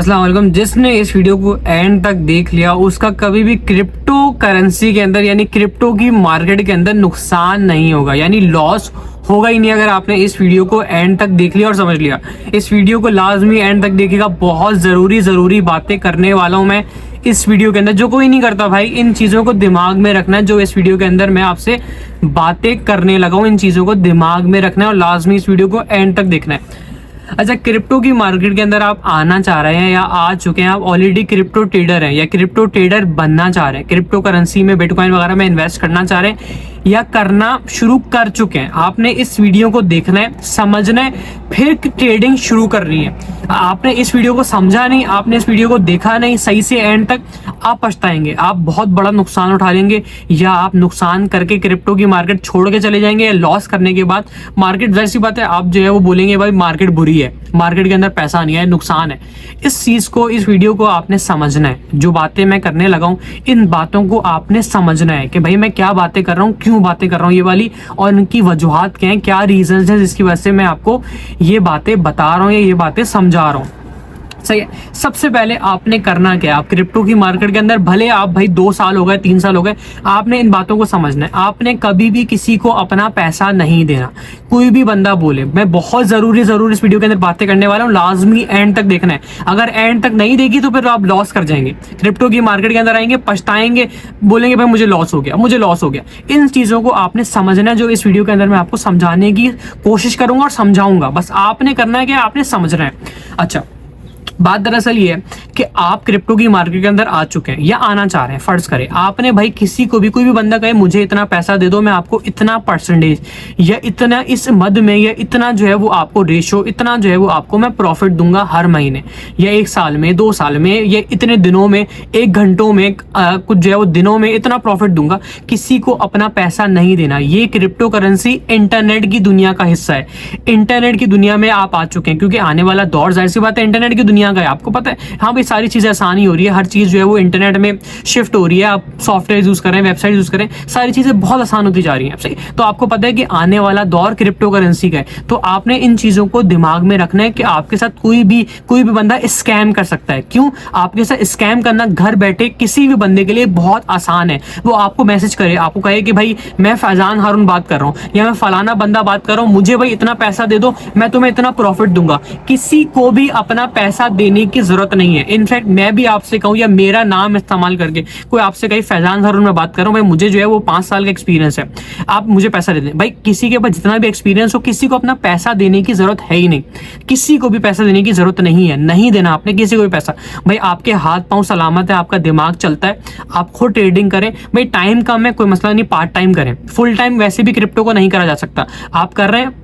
अस्सलाम वालेकुम। जिसने इस वीडियो को एंड तक देख लिया उसका कभी भी क्रिप्टो करेंसी के अंदर यानी क्रिप्टो की मार्केट के अंदर नुकसान नहीं होगा, यानी लॉस होगा ही नहीं। अगर आपने इस वीडियो को एंड तक देख लिया और समझ लिया, इस वीडियो को लाजमी एंड तक देखिएगा। बहुत ज़रूरी बातें करने वाला हूँ मैं इस वीडियो के अंदर, जो कोई नहीं करता भाई। इन चीज़ों को दिमाग में रखना है, जो इस वीडियो के अंदर मैं आपसे बातें करने लगा हूँ, इन चीज़ों को दिमाग में रखना है और लाजमी इस वीडियो को एंड तक देखना है। अच्छा, क्रिप्टो की मार्केट के अंदर आप आना चाह रहे हैं या आ चुके हैं, आप ऑलरेडी क्रिप्टो ट्रेडर हैं या क्रिप्टो ट्रेडर बनना चाह रहे हैं, क्रिप्टो करेंसी में बिटकॉइन वगैरह में इन्वेस्ट करना चाह रहे हैं या करना शुरू कर चुके हैं, आपने इस वीडियो को देखना है, समझना है, फिर ट्रेडिंग शुरू करनी है। आपने इस वीडियो को समझा नहीं, आपने इस वीडियो को देखा नहीं सही से एंड तक, आप पछताएंगे, आप बहुत बड़ा नुकसान उठा लेंगे, या आप नुकसान करके क्रिप्टो की मार्केट छोड़ के चले जाएंगे, या लॉस करने के बाद मार्केट, वैसी बात है, आप जो है वो बोलेंगे भाई मार्केट बुरी है, मार्केट के अंदर पैसा नहीं है, नुकसान है। इस चीज को, इस वीडियो को आपने समझना है। जो बातें मैं करने लगा हूँ, इन बातों को आपने समझना है कि भाई मैं क्या बातें कर रहा हूँ, क्यों बातें कर रहा हूँ ये वाली, और इनकी वजूहात क्या है, क्या रीजंस है जिसकी वजह से मैं आपको ये बातें बता रहा हूँ या ये बातें समझा रहा हूँ। सही है। सबसे पहले आपने करना क्या है, आप क्रिप्टो की मार्केट के अंदर, भले आप भाई 2 साल हो गए, 3 साल हो गए, आपने इन बातों को समझना है। आपने कभी भी किसी को अपना पैसा नहीं देना। कोई भी बंदा बोले, मैं बहुत जरूरी इस वीडियो के अंदर बातें करने वाला हूँ, लाजमी एंड तक देखना है। अगर एंड तक नहीं देगी तो फिर आप लॉस कर जाएंगे, क्रिप्टो की मार्केट के अंदर आएंगे, पछताएंगे, बोलेंगे भाई मुझे लॉस हो गया। इन चीजों को आपने समझना है, जो इस वीडियो के अंदर मैं आपको समझाने की कोशिश करूंगा और समझाऊंगा। बस आपने करना है कि आपने समझना है। अच्छा, बात दरअसल ये है कि आप क्रिप्टो की मार्केट के अंदर आ चुके हैं या आना चाह रहे हैं। फर्ज करें आपने भाई किसी को भी, कोई भी बंदा कहे मुझे इतना पैसा दे दो, मैं आपको इतना परसेंटेज या इतना इस मद में या इतना जो है वो आपको रेशो, इतना जो है वो आपको मैं प्रॉफिट दूंगा हर महीने या 1 साल में, 2 साल में, या इतने दिनों में, 1 घंटों में, कुछ जो है वो दिनों में इतना प्रॉफिट दूंगा। किसी को अपना पैसा नहीं देना। ये क्रिप्टो करेंसी इंटरनेट की दुनिया का हिस्सा है। इंटरनेट की दुनिया में आप आ चुके हैं, क्योंकि आने वाला दौर, जाहिर सी बात है, इंटरनेट की दुनिया का है। आपको पता है, हाँ भाई सारी चीजें आसानी हो रही है, हर चीज जो है वो इंटरनेट में शिफ्ट हो रही है। आप सॉफ्टवेयर यूज करें, वेबसाइट यूज करें, सारी चीजें बहुत आसान होती जा रही हैं। सही। तो आपको पता है कि आने वाला दौर क्रिप्टो करेंसी का है, तो आपने इन चीजों को दिमाग में रखना है कि आपके साथ कोई भी बंदा स्कैम कर सकता है। क्यों? आपके साथ स्कैम करना घर बैठे किसी भी बंदे के लिए बहुत आसान है। वो आपको मैसेज करे, आपको कहे कि भाई मैं फैजान हारून बात कर रहा हूँ या मैं फलाना बंदा बात कर रहा हूँ, मुझे भाई इतना पैसा दे दो, मैं तुम्हें इतना प्रॉफिट दूंगा। किसी को भी अपना पैसा देने की जरूरत नहीं है। इनफैक्ट मैं भी आपसे कहूं या मेरा नाम इस्तेमाल करके कोई आपसे कहीं फैजान हारून में बात कर रहा हूं, भाई मुझे जो है वो 5 साल का एक्सपीरियंस है, आप मुझे पैसा दे दें। भाई किसी के पास जितना भी एक्सपीरियंस हो, किसी को अपना पैसा देने की जरूरत है ही नहीं। किसी को भी पैसा देने की जरूरत नहीं है, नहीं देना आपने किसी को भी पैसा। भाई आपके हाथ पांव सलामत है, आपका दिमाग चलता है, आप खुद ट्रेडिंग करें। भाई टाइम कम है, कोई मसला नहीं, पार्ट टाइम करें। फुल टाइम वैसे भी क्रिप्टो को नहीं करा जा सकता, आप कर रहे हैं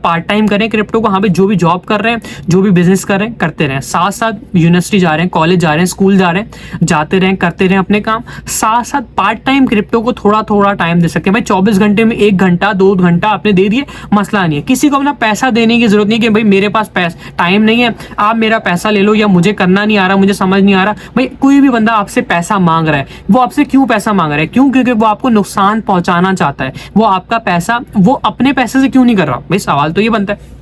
पार्ट टाइम करें क्रिप्टो को। हाँ भाई, जो भी जॉब कर रहे हैं, जो भी बिजनेस कर रहे हैं, करते रहें। साथ साथ यूनिवर्सिटी जा रहे हैं, कॉलेज जा रहे हैं, स्कूल जा रहे हैं, जाते रहें, करते रहें अपने काम। साथ साथ पार्ट टाइम क्रिप्टो को थोड़ा टाइम दे सकते हैं। भाई 24 घंटे में 1 घंटा 2 घंटा आपने दे दिए, मसला नहीं है। किसी को अपना पैसा देने की जरूरत नहीं कि भाई मेरे पास टाइम नहीं है, आप मेरा पैसा ले लो, या मुझे करना नहीं आ रहा, मुझे समझ नहीं आ रहा। भाई कोई भी बंदा आपसे पैसा मांग रहा है, वो आपसे क्यों पैसा मांग रहा है? क्यों? क्योंकि वो आपको नुकसान पहुंचाना चाहता है। वो आपका पैसा, वो अपने पैसे से क्यों नहीं कर रहा? भाई सवाल तो ये बनता है।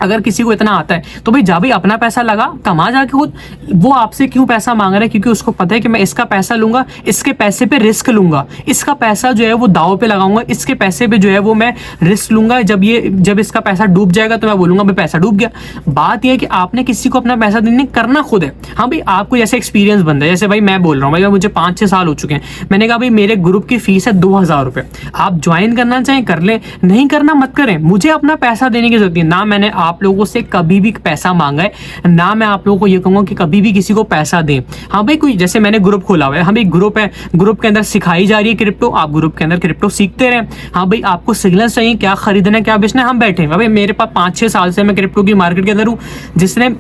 अगर किसी को इतना आता है तो भाई जा भाई अपना पैसा लगा, कमा जाके खुद। वो आपसे क्यों पैसा मांग रहा है? क्योंकि उसको पता है कि मैं इसका पैसा लूंगा, इसके पैसे पे रिस्क लूंगा, इसका पैसा जो है वो दाव पे लगाऊंगा, इसके पैसे पे जो है वो मैं रिस्क लूंगा। जब इसका पैसा डूब जाएगा तो मैं बोलूंगा भाई पैसा डूब गया। बात यह है कि आपने किसी को अपना पैसा देने करना खुद है। हाँ भाई, आपको जैसे एक्सपीरियंस बन रहा है, जैसे भाई मैं बोल रहा हूँ, भाई मुझे 5-6 साल हो चुके हैं, मैंने कहा भाई मेरे ग्रुप की फीस है 2000 रुपये, आप ज्वाइन करना चाहें कर ले, नहीं करना मत करें। मुझे अपना पैसा देने की जरूरत नहीं। ना मैंने आप लोगों से कभी भी पैसा मांगा है, ना मैं आप लोगों को ये कहूंगा कि कभी भी किसी को पैसा दें। हाँ भाई, कोई जैसे मैंने ग्रुप खोला हुआ है, हाँ भाई ग्रुप है, ग्रुप के अंदर सिखाई जा रही है क्रिप्टो, आप ग्रुप के अंदर क्रिप्टो सीखते रहें। हाँ भाई, आपको सिग्नल्स चाहिए, क्या खरीदना है क्या बेचना है, हम बैठे हैं। भाई मेरे पास 5-6 साल से मैं क्रिप्टो की मार्केट के अंदर हूँ।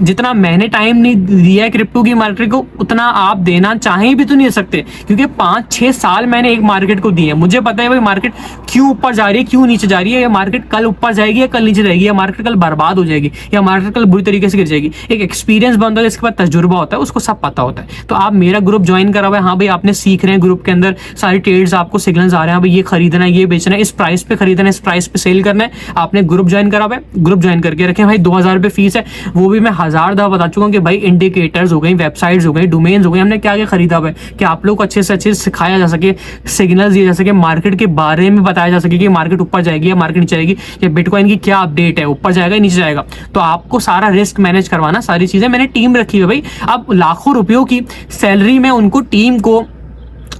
जितना मैंने टाइम नहीं दिया है क्रिप्टो की मार्केट को, उतना आप देना चाहें भी तो नहीं सकते, क्योंकि 5-6 साल मैंने एक मार्केट को दिए। मुझे पता है भाई मार्केट क्यों ऊपर जा रही है, क्यों नीचे जा रही है, या मार्केट कल ऊपर जाएगी या कल नीचे जाएगी, या मार्केट कल बर्बाद हो जाएगी या मार्केट कल बुरी तरीके से गिर जाएगी। एक एक्सपीरियंस बंदा जिसके पास तजुर्बा होता है उसको सब पता होता है। तो आप मेरा ग्रुप ज्वाइन करा हुआ है, हाँ भाई आपने सीख रहे हैं, ग्रुप के अंदर सारी ट्रेड्स आपको सिग्नल्स आ रहे हैं, भाई ये खरीदना है, ये बेचना है, इस प्राइस पे खरीदना है, इस प्राइस पे सेल करना है, आपने ग्रुप ज्वाइन करा हुआ है, ग्रुप ज्वाइन करके रखें भाई। 2000 रुपये फीस है, वो भी मैं 1000 दफा बता चुका हूँ कि भाई इंडिकेटर्स हो गई, वेबसाइट्स हो गई, डोमेन्स हो गई, हमने क्या क्या खरीदा हुआ है कि आप लोग को अच्छे से अच्छे सिखाया जा सके, सिग्नल्स दिए जा सके, मार्केट के बारे में बताया जा सके कि मार्केट ऊपर जाएगी या मार्केट नीचे जाएगी, या बिटकॉइन की क्या अपडेट है, ऊपर जाएगा नीचे जाएगा। तो आपको सारा रिस्क मैनेज करवाना, सारी चीजें मैंने टीम रखी है भाई। अब लाखों रुपयों की सैलरी में उनको टीम को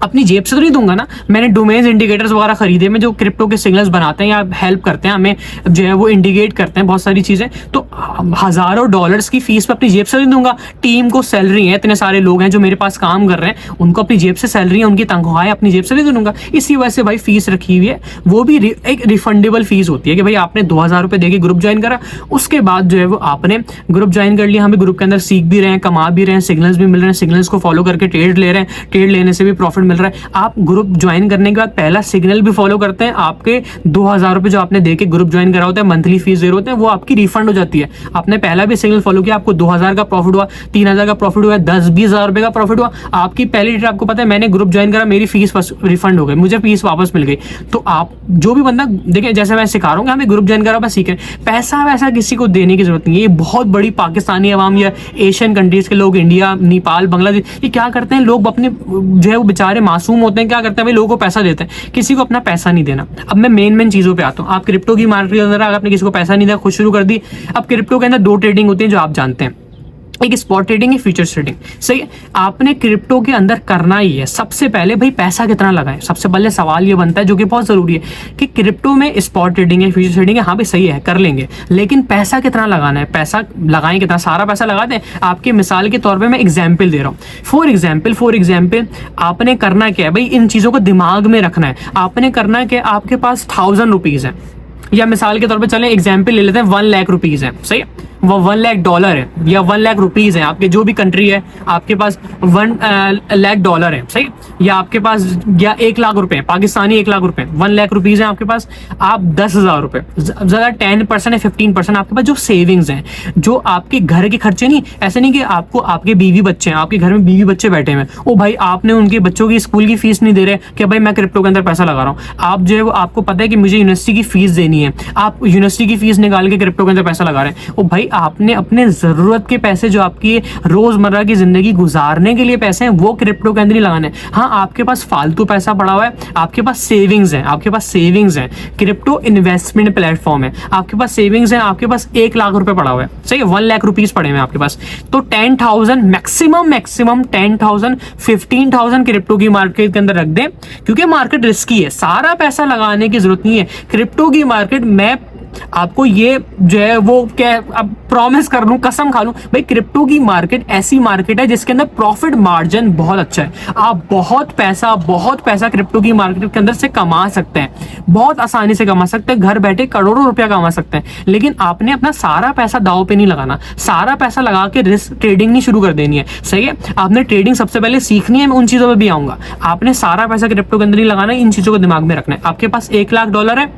अपनी जेब से तो नहीं दूंगा ना। मैंने डोमेन्स इंडिकेटर्स वगैरह खरीदे में जो क्रिप्टो के सिग्नल्स बनाते हैं या हेल्प करते हैं हमें, जो है वो इंडिकेट करते हैं बहुत सारी चीजें। तो हजारों डॉलर्स की फीस पे अपनी जेब से नहीं दूंगा। टीम को सैलरी है, इतने सारे लोग हैं जो मेरे पास काम कर रहे हैं, उनको अपनी जेब से सैलरी है, उनकी तनख्वाह अपनी जेब से नहीं दूंगा। इसी वजह से भाई फीस रखी हुई है, वो भी एक रिफंडेबल फीस होती है कि भाई आपने 2000 रुपये देके ग्रुप ज्वाइन करा, उसके बाद जो है वो आपने ग्रुप ज्वाइन कर लिया, हमें ग्रुप के अंदर सीख भी रहे हैं, कमा भी रहे हैं, सिग्नल्स भी मिल रहे हैं, सिग्नल्स को फॉलो करके ट्रेड ले रहे हैं, ट्रेड लेने से भी प्रॉफिट मिल रहा है। आप ग्रुप ज्वाइन करने के बाद पहला सिग्नल भी फॉलो करते हैं, आपके 2000 रुपए जो आपने देके ग्रुप ज्वाइन करा होता है, मंथली फीस दे रहे होते हैं, वो आपकी रिफंड हो जाती है। आपने पहला भी सिग्नल फॉलो किया, आपको 2000 का प्रॉफिट हुआ, 3000 का प्रॉफिट हुआ, 10-20 हजार रुपए का प्रॉफिट हुआ, आपकी पहली डेट आपको पता है मैंने ग्रुप ज्वाइन करा, मेरी फीस रिफंड हो गई, मुझे फीस वापस मिल गई। तो आप जो भी बंदा देखें, जैसे मैं सिखा रहा हूँ, हमें ग्रुप ज्वाइन करा बस सीख रहे हैं, पैसा वैसा किसी को देने की जरूरत नहीं है। ये बहुत बड़ी पाकिस्तानी अवाम या एशियन कंट्रीज के लोग, इंडिया, नेपाल, बांग्लादेश, ये क्या करते हैं, लोग अपने जो है वो बेचारे मासूम होते हैं, क्या करते हैं भाई, लोगों को पैसा देते हैं, किसी को अपना पैसा नहीं देना। अब मैं मेन चीजों पे आता हूँ। आप क्रिप्टो की मार्केट के अंदर आपने किसी को पैसा नहीं दिया, खुद शुरू कर दी। अब क्रिप्टो के अंदर 2 ट्रेडिंग होती है जो आप जानते हैं, एक स्पॉट ट्रेडिंग है, फ्यूचर्स ट्रेडिंग। सही है, आपने क्रिप्टो के अंदर करना ही है सबसे पहले भाई पैसा कितना लगाएं। सबसे पहले सवाल ये बनता है जो कि बहुत जरूरी है कि क्रिप्टो में स्पॉट ट्रेडिंग है, फ्यूचर्स ट्रेडिंग है, हाँ भाई सही है कर लेंगे, लेकिन पैसा कितना लगाना है, पैसा लगाएं कितना, सारा पैसा लगा दें। आपकी मिसाल के तौर पर मैं एग्जाम्पल दे रहा हूँ। फॉर एग्जाम्पल आपने करना क्या है भाई, इन चीजों को दिमाग में रखना है। आपने करना है कि आपके पास 1000 रुपीज है, या मिसाल के तौर पे चलें एग्जाम्पल ले लेते हैं 1 लाख रुपीज है, सही है, वो 1 लाख डॉलर है या 1 लाख रुपीज है, आपके जो भी कंट्री है आपके पास 1 लाख डॉलर है, सही, या आपके पास या 1 लाख रुपए, पाकिस्तानी 1 लाख रुपए, 1 लाख रुपीज है आपके पास, आप 10,000 रुपए, ज्यादा 10% या 15% आपके पास जो सेविंग्स हैं, जो आपके घर के खर्चे, नहीं ऐसे नहीं कि आपको आपके बीवी बच्चे हैं, आपके घर में बीवी बच्चे बैठे हुए, ओ भाई आपने उनके बच्चों की स्कूल की फीस नहीं दे रहे कि भाई मैं क्रिप्टो के अंदर पैसा लगा रहा हूँ। आप जो है वो आपको पता है कि मुझे यूनिवर्सिटी की फीस देनी है, आप यूनिवर्सिटी की फीस निकाल के क्रिप्टो के अंदर पैसा लगा रहे हैं। ओ भाई आपने अपने जरूरत के पैसे, जो आपकी रोजमर्रा की जिंदगी गुजारने के लिए पैसे हैं, वो क्रिप्टो के अंदर ही लगाने। हाँ आपके पास फालतू पैसा पड़ा हुआ है, आपके पास सेविंग्स है, आपके पास सेविंग्स है, क्रिप्टो इन्वेस्टमेंट प्लेटफॉर्म है, आपके पास सेविंग्स है, आपके पास 1 लाख रुपए पड़ा हुआ है, सही है, 1 लाख रुपीज पड़े हुए आपके पास, तो 10,000 मैक्सिमम 10,000 15,000 क्रिप्टो की मार्केट के अंदर रख दें, क्योंकि मार्केट रिस्की है, सारा पैसा लगाने की जरूरत नहीं है। क्रिप्टो की मार्केट मैं आपको ये जो है वो क्या अब प्रॉमिस कर लूं, कसम खा लूं भाई, क्रिप्टो की मार्केट ऐसी मार्केट है जिसके अंदर प्रॉफिट मार्जिन बहुत अच्छा है। आप बहुत पैसा क्रिप्टो की मार्केट के अंदर से कमा सकते हैं, बहुत आसानी से कमा सकते हैं, घर बैठे करोड़ों रुपया कमा सकते हैं। लेकिन आपने अपना सारा पैसा दाव पे नहीं लगाना, सारा पैसा लगा के रिस्क ट्रेडिंग नहीं शुरू कर देनी है, सही है। आपने ट्रेडिंग सबसे पहले सीखनी है, मैं उन चीजों पर भी आऊंगा। आपने सारा पैसा क्रिप्टो के अंदर नहीं लगाना, इन चीजों को दिमाग में रखना है। आपके पास 1 लाख डॉलर है,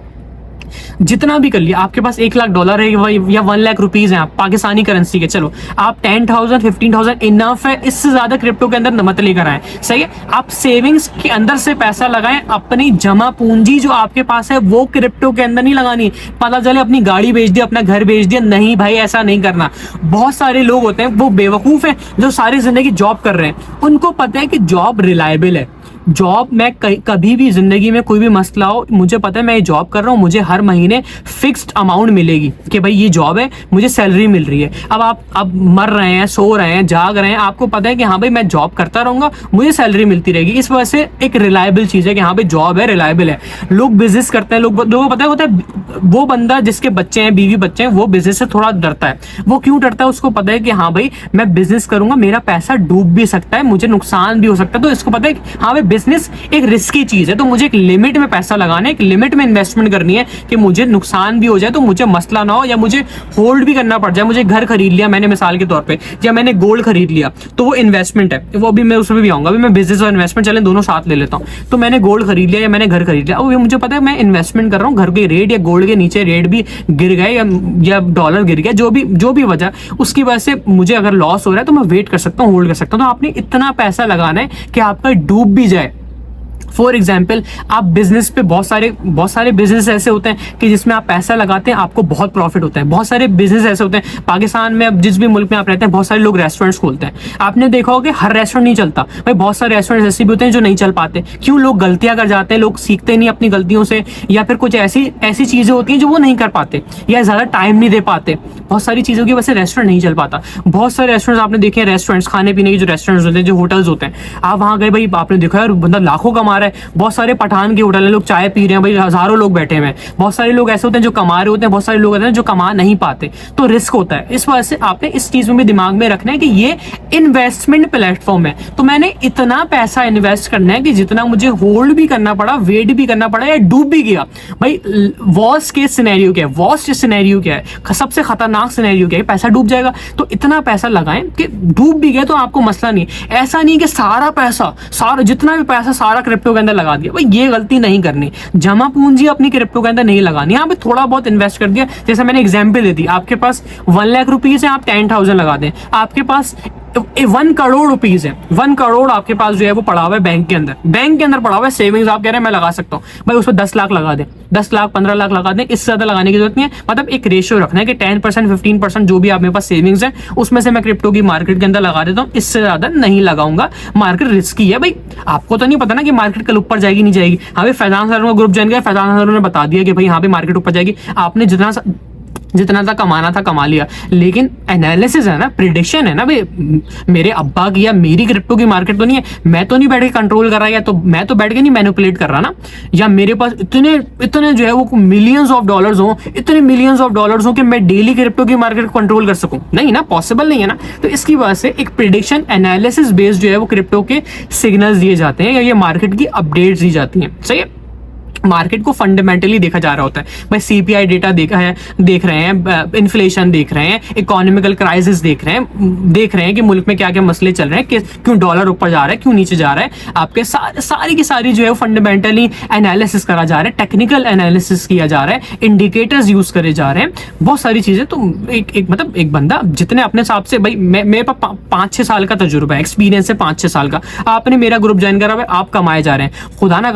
जितना भी कर लिया, आपके पास 1 लाख डॉलर है या 1 लाख रुपीज है, आप पाकिस्तानी करेंसी के, चलो आप 10,000 15,000 इनफ है, इससे ज्यादा क्रिप्टो के अंदर मत लेकर आए, सही है। आप सेविंग्स के अंदर से पैसा लगाएं, अपनी जमा पूंजी जो आपके पास है वो क्रिप्टो के अंदर नहीं लगानी। पता चले अपनी गाड़ी बेच दी, अपना घर बेच दिया, नहीं भाई ऐसा नहीं करना। बहुत सारे लोग होते हैं वो बेवकूफ हैं जो सारी जिंदगी जॉब कर रहे हैं, उनको पता है कि जॉब रिलायबल है, जॉब में कभी भी जिंदगी में कोई भी मसला हो, मुझे पता है मैं ये जॉब कर रहा हूँ, मुझे हर महीने फिक्स्ड अमाउंट मिलेगी कि भाई ये जॉब है, मुझे सैलरी मिल रही है। अब आप मर रहे हैं, सो रहे हैं, जाग रहे हैं, आपको पता है कि हाँ भाई मैं जॉब करता रहूंगा, मुझे सैलरी मिलती रहेगी। इस वजह से एक रिलायबल चीज है कि हाँ भाई जॉब है, रिलायबल है। लोग बिजनेस करते हैं, लोगों को पता होता है, वो बंदा जिसके बच्चे हैं, बीवी बच्चे हैं, वो बिजनेस से थोड़ा डरता है। वो क्यों डरता है? उसको पता है कि हाँ भाई मैं बिजनेस करूंगा, मेरा पैसा डूब भी सकता है, मुझे नुकसान भी हो सकता है, तो इसको पता है कि हाँ भाई बिजनेस एक रिस्की चीज है, तो मुझे एक लिमिट में पैसा लगाना है, एक लिमिट में इन्वेस्टमेंट करनी है कि मुझे नुकसान भी हो जाए तो मुझे मसला ना हो, या मुझे होल्ड भी करना पड़ जाए। मुझे घर खरीद लिया मैंने मिसाल के तौर पे, या मैंने गोल्ड खरीद लिया, तो वो इन्वेस्टमेंट है, वो अभी मैं उसमें भी आऊंगा। अभी मैं बिजनेस और इन्वेस्टमेंट चले दोनों साथ ले लेता हूँ। तो मैंने गोल्ड खरीद लिया या मैंने घर खरीद लिया, अब मुझे पता है मैं इन्वेस्टमेंट कर रहा हूँ, घर के रेट या गोल्ड के नीचे रेट भी गिर गए या डॉलर गिर गया, जो भी वजह, उसकी वजह से मुझे अगर लॉस हो रहा है तो मैं वेट कर सकता हूँ, होल्ड कर सकता हूँ। तो आपने इतना पैसा लगाना है कि आपका डूब भी जाए। फॉर एग्जाम्पल, आप बिजनेस पे बहुत सारे बिजनेस ऐसे होते हैं कि जिसमें आप पैसा लगाते हैं आपको बहुत प्रॉफिट होता है। बहुत सारे बिजनेस ऐसे होते हैं, पाकिस्तान में, अब जिस भी मुल्क में आप रहते हैं, बहुत सारे लोग रेस्टोरेंट्स खोलते हैं। आपने देखा होगा कि हर रेस्टोरेंट नहीं चलता भाई, बहुत सारे रेस्टोरेंट ऐसे भी होते हैं जो नहीं चल पाते। क्यों? लोग गलतियां कर जाते हैं, लोग सीखते नहीं अपनी गलतियों से, या फिर कुछ ऐसी चीजें होती हैं जो वो नहीं कर पाते, या ज्यादा टाइम नहीं दे पाते। बहुत सारी चीजों की वजह से रेस्टोरेंट नहीं चल पाता। बहुत सारे रेस्टोरेंट्स आपने देखे हैं, रेस्टोरेंट्स खाने पीने के जो रेस्टोरेंट्स होते हैं, जो होटल्स होते हैं, आप वहां गए भाई, आपने देखा यार बंदा लाखों कमा रहा है। बहुत सारे पठान के होटल है, लोग चाय पी रहे हैं भाई, हजारों लोग बैठे हुए हैं। बहुत सारे लोग ऐसे होते हैं जो कमा रहे होते हैं, बहुत सारे लोग होते हैं जो कमा नहीं पाते, तो रिस्क होता है। इस वजह से आपने इस चीज में भी दिमाग में रखना है कि ये इन्वेस्टमेंट प्लेटफॉर्म है, तो मैंने इतना पैसा इन्वेस्ट करना है कि जितना मुझे होल्ड भी करना पड़ा, वेट भी करना पड़ा, या डूब भी गया भाई। वर्स्ट केस सिनेरियो क्या है, वर्स्ट सिनेरियो क्या है, सबसे खतरनाक सिनेरियो क्या है, पैसा डूब जाएगा। तो इतना पैसा लगाएं कि डूब भी गया तो आपको मसला नहीं। ऐसा नहीं कि सारा पैसा, जितना भी पैसा सारा क्रिप्टो के अंदर लगा दिया, भाई ये गलती नहीं करनी। जमा पूंजी अपनी क्रिप्टो के अंदर नहीं लगानी। यहाँ पे थोड़ा बहुत इन्वेस्ट कर दिया, जैसे मैंने एग्जांपल दे दी, आपके पास 1 लाख रुपीज है, आप 10,000 लगा दें, आपके पास 1 करोड़ रुपीज है, 1 करोड़ आपके पास जो है वो पड़ा हुआ है बैंक के अंदर पड़ा हुआ है, सेविंग्स आप कह रहे हैं मैं लगा सकता हूँ भाई, उसमें 10 लाख लगा दें, 10 लाख 15 लाख लगा दें, इससे ज्यादा लगाने की जरूरत नहीं है। मतलब एक रेशियो रखना है कि 10% 15% जो भी आप मेरे पास सेविंग्स है उसमें से मैं क्रिप्टो की मार्केट के अंदर लगा देता हूँ, इससे ज्यादा नहीं लगाऊंगा। मार्केट रिस्की है भाई, आपको तो नहीं पता ना कि मार्केट कल ऊपर जाएगी नहीं जाएगी। हाँ भाई, फैजान सर का ग्रुप ज्वाइन किया, फैजान सर ने बता दिया कि भाई यहाँ पे मार्केट ऊपर जाएगी, आपने जितना था कमाना था कमा लिया। लेकिन एनालिसिस है ना, प्रिडिक्शन है ना भाई। मेरे अब्बा की या मेरी क्रिप्टो की मार्केट तो नहीं है, मैं तो नहीं बैठ के कंट्रोल कर रहा, या तो मैं तो बैठ के नहीं मैनिपुलेट कर रहा ना, या मेरे पास इतने जो है वो मिलियंस ऑफ डॉलर्स हो, इतने मिलियंस ऑफ डॉलर्स हो कि मैं डेली क्रिप्टो की मार्केट को कंट्रोल कर सकूं, नहीं ना, पॉसिबल नहीं है ना। तो इसकी वजह से एक प्रिडिक्शन एनालिसिस बेस्ड जो है वो क्रिप्टो के सिग्नल्स दिए जाते हैं, या ये मार्केट की अपडेट्स दी जाती हैं। सही है, मार्केट को फंडामेंटली देखा जा रहा होता है भाई। सीपीआई डेटा देख रहे हैं, इन्फ्लेशन देख रहे हैं, इकोनॉमिकल क्राइसिस देख रहे हैं कि मुल्क में क्या क्या मसले चल रहे हैं, क्यों डॉलर ऊपर जा रहा है, क्यों नीचे जा रहा है। आपके सारी की सारी जो है फंडामेंटली एनालिसिस करा जा रहा है, टेक्निकल एनालिसिस किया जा रहा है, इंडिकेटर्स यूज करे जा रहे हैं, बहुत सारी चीजें। तो मतलब एक बंदा जितने अपने हिसाब से, भाई मेरे पास 5-6 साल का तजुर्बा है, एक्सपीरियंस है 5-6 साल का। आपने मेरा ग्रुप ज्वाइन करा हुआ है, आप कमाए जा रहे हैं, खुदा ना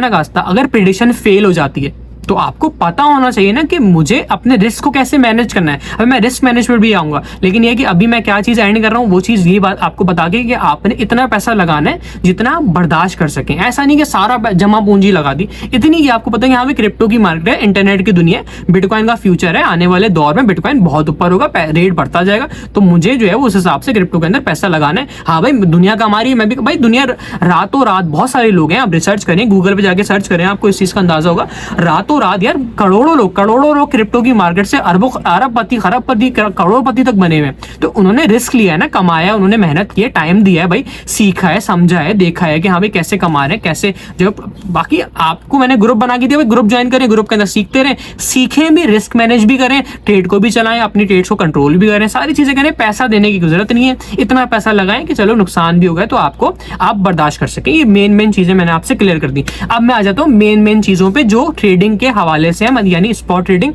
खास्ता अगर प्रेडिक्शन फेल हो जाती है तो आपको पता होना चाहिए ना कि मुझे अपने रिस्क को कैसे मैनेज करना है। अभी मैं रिस्क मैनेजमेंट भी आऊंगा, लेकिन ये कि अभी मैं क्या चीज एंड कर रहा हूँ, वो चीज ये बात आपको बता के कि आपने इतना पैसा लगाना है जितना आप बर्दाश्त कर सकें। ऐसा नहीं कि सारा जमा पूंजी लगा दी, इतनी कि आपको पता है यहाँ पे क्रिप्टो की मार्केट है, इंटरनेट की दुनिया है, बिटकॉइन का फ्यूचर है, आने वाले दौर में बिटकॉइन बहुत ऊपर होगा, रेट बढ़ता जाएगा, तो मुझे जो है उस हिसाब से क्रिप्टो के अंदर पैसा लगाना है। हाँ भाई, दुनिया कमा रही है, मैं भी भाई, दुनिया रातों रात, बहुत सारे लोग हैं, आप रिसर्च करें, गूगल पे जाके सर्च करें, आपको इस चीज का अंदाजा होगा। रातों रात यार करोड़ों लोग क्रिप्टो की मार्केट से अरबपति, खरबपति, करोड़पति तक बने हुए। तो उन्होंने रिस्क लिया है ना, कमाया, उन्होंने मेहनत की है, टाइम दिया है भाई, सीखा है, समझा है, देखा है कि हाँ भाई कैसे कमा रहे हैं, कैसे जो। बाकी आपको मैंने ग्रुप बना के दिया भाई, ग्रुप ज्वाइन करें, ग्रुप के अंदर सीखते रहें, सीखें भी, रिस्क मैनेज भी करें, ट्रेड को भी चलाएं, अपनी ट्रेड्स को कंट्रोल भी करें, सारी चीजें करें। पैसा देने की जरूरत नहीं है, इतना पैसा लगाएं कि चलो नुकसान भी हो गया तो आप बर्दाश्त कर सकें। ये मेन चीजें मैंने आपसे क्लियर कर दी। अब मैं आ जाता हूँ मेन चीजों पे जो ट्रेडिंग के हवाले से, यानी स्पॉट ट्रेडिंग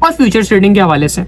और फ्यूचर ट्रेडिंग के हवाले से।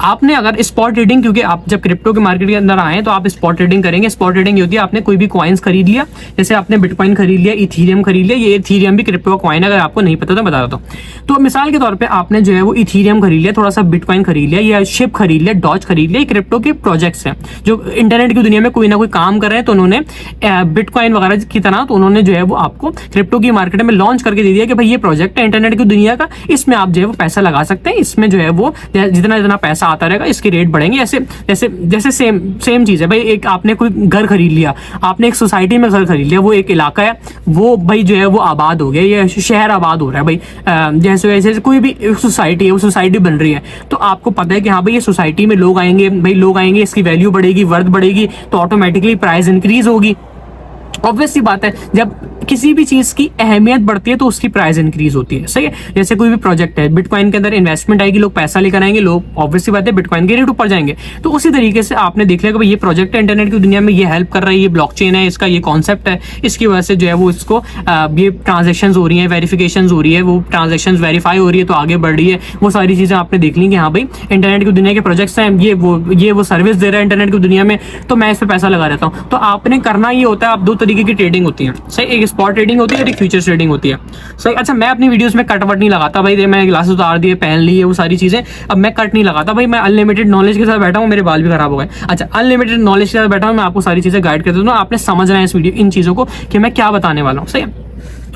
आपने अगर स्पॉट ट्रेडिंग, क्योंकि आप जब क्रिप्टो के मार्केट के अंदर आए तो आप स्पॉट ट्रेडिंग करेंगे। स्पॉट ट्रेडिंग ये होती है, आपने कोई भी कॉइन्स खरीद लिया, जैसे आपने बिटकॉइन खरीद लिया, इथीरियम खरीद लिया, ये इथीरियम भी क्रिप्टो का कॉइन, अगर आपको नहीं पता तो बता देता हूँ। तो मिसाल के तौर पर आपने जो है वो इथीरियम खरीद लिया, थोड़ा सा बिटकॉइन खरीद लिया, या शिप खरीद लिया, डॉज खरीद लिया, क्रिप्टो के प्रोजेक्ट्स हैं जो इंटरनेट की दुनिया में कोई ना कोई काम कर रहे हैं, तो उन्होंने बिटकॉइन वगैरह की तरह, तो उन्होंने जो है वो आपको क्रिप्टो की मार्केट में लॉन्च करके दे दिया कि भाई ये प्रोजेक्ट है इंटरनेट की दुनिया का, इसमें आप जो है वो पैसा लगा सकते हैं, इसमें जो है वो जितना पैसा आता रहेगा इसके रेट बढ़ेंगे। जैसे सेम चीज है भाई। एक आपने कोई घर खरीद लिया, आपने एक सोसाइटी में घर खरीद लिया, वो एक इलाका है, वो भाई जो है वो आबाद हो गया, ये शहर आबाद हो रहा है भाई। जैसे कोई भी सोसाइटी है, वो सोसाइटी बन रही है, तो आपको पता है कि हाँ भाई ये सोसाइटी में लोग आएंगे, इसकी वैल्यू बढ़ेगी, वर्थ बढ़ेगी, तो ऑटोमेटिकली प्राइस इंक्रीज होगी। ऑब्वियस सी बात है, जब किसी भी चीज की अहमियत बढ़ती है तो उसकी प्राइस इंक्रीज होती है, सही है। जैसे कोई भी प्रोजेक्ट है, बिटकॉइन के अंदर इन्वेस्टमेंट आएगी, लोग पैसा लेकर आएंगे, लोग ऑब्वियस सी बात है बिटकॉइन के रेट ऊपर जाएंगे। तो उसी तरीके से आपने देख लिया कि भाई ये प्रोजेक्ट है इंटरनेट की दुनिया में, ये हेल्प कर रहा है, ये ब्लॉकचेन है, इसका ये कॉन्सेप्ट है, इसकी वजह से जो है वो इसको ये ट्रांजेक्शन हो रही है, वेरिफिकेशन हो रही है, वो ट्रांजेक्शन वेरीफाई हो रही है तो आगे बढ़ रही है। वो सारी चीजें आपने देख ली कि हाँ भाई इंटरनेट की दुनिया के प्रोजेक्ट्स हैं, ये वो सर्विस दे रहा है इंटरनेट की दुनिया में, तो मैं इस पर पैसा लगा रहता हूँ। तो आपने करना ये होता है, आप दो तरीके की ट्रेडिंग होती है, सही, एक स्पॉट ट्रेडिंग होती है और एक फ्यूचर ट्रेडिंग होती है, सही। अच्छा, मैं अपनी वीडियोस में कट वट नहीं लगाता भाई, मैं ग्लासेस उतार दिए, पहन लिए, वो सारी चीजें, अब मैं कट नहीं लगाता भाई, मैं अनलिमिटेड नॉलेज के साथ बैठा हूँ, मेरे बाल भी खराब हो गए। अच्छा, अनलिमिटेड नॉलेज के साथ बैठा हूँ, मैं आपको सारी चीजें गाइड कर देता हूँ, आपने समझना है इस वीडियो, इन चीजों को कि मैं क्या बताने वाला हूँ, सही है।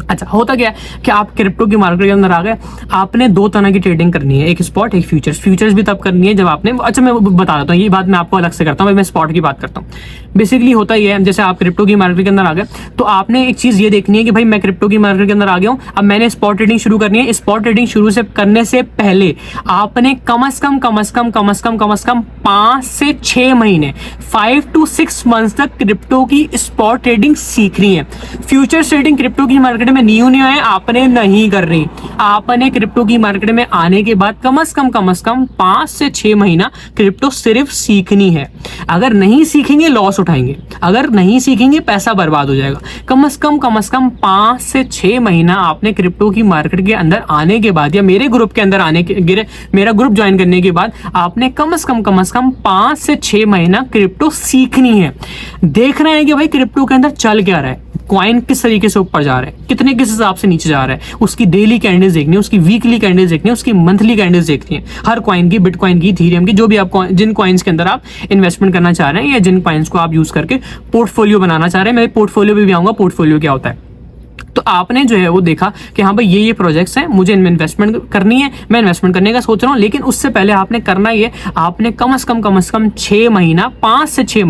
अच्छा, होता क्या है कि आप क्रिप्टो की मार्केट के अंदर आ गए, आपने दो तरह की ट्रेडिंग करनी है, एक स्पॉट, एक फ्यूचर्स। फ्यूचर्स भी तब करनी है जब आपने, अच्छा मैं बता देता हूँ, ये बात मैं आपको अलग से करता हूँ, मैं स्पॉट की बात करता हूँ। बेसिकली होता ही है, जैसे आप क्रिप्टो की मार्केट के अंदर आ गए तो आपने एक चीज ये देखनी है कि भाई मैं क्रिप्टो की मार्केट के अंदर आ गया हूँ, अब मैंने स्पॉट ट्रेडिंग शुरू करनी है। स्पॉट ट्रेडिंग शुरू से करने से पहले आपने कम से कम 5 से 6 महीने, 5 to 6 मंथ्स तक क्रिप्टो की स्पॉट ट्रेडिंग सीखनी है। फ्यूचर ट्रेडिंग क्रिप्टो की मार्केट में न्यू है, आपने नहीं कर रही। आपने क्रिप्टो की मार्केट में आने के बाद कम से कम 5 से 6 महीना क्रिप्टो सिर्फ सीखनी है। अगर नहीं सीखेंगे लॉस उठाएंगे, अगर नहीं सीखेंगे पैसा बर्बाद हो जाएगा। कम से कम 5 से 6 महीना आपने क्रिप्टो की मार्केट के अंदर आने के बाद, या मेरे ग्रुप के अंदर आने के, मेरा ग्रुप ज्वाइन करने के बाद आपने कम से कम 5 से 6 महीना क्रिप्टो सीखनी है। देखना है कि भाई क्रिप्टो के अंदर चल क्या रहा है, कॉइन किस तरीके से ऊपर जा रहा है, कितने किस हिसाब से नीचे जा रहा है, उसकी डेली कैंडल्स देखनी है, उसकी वीकली कैंडल्स देखनी है, उसकी मंथली कैंडल्स देखनी है, हर कॉइन की, बिटकॉइन की, इथेरियम की, जो भी आप जिन कॉइन्स के अंदर आप इन्वेस्टमेंट करना चाह रहे हैं या जिन कॉइन्स को आप यूज करके पोर्टफोलियो बनाना चाह रहे हैं। मैं पोर्टफोलियो भी आऊंगा, पोर्टफोलियो क्या होता है। तो आपने जो है वो देखा कि हाँ भाई ये प्रोजेक्ट्स हैं, मुझे इनमें इन्वेस्टमेंट करनी है, मैं इन्वेस्टमेंट करने का सोच रहा हूँ, लेकिन उससे पहले आपने करना ये, आपने कम से कम 6 महीना, 5 से 6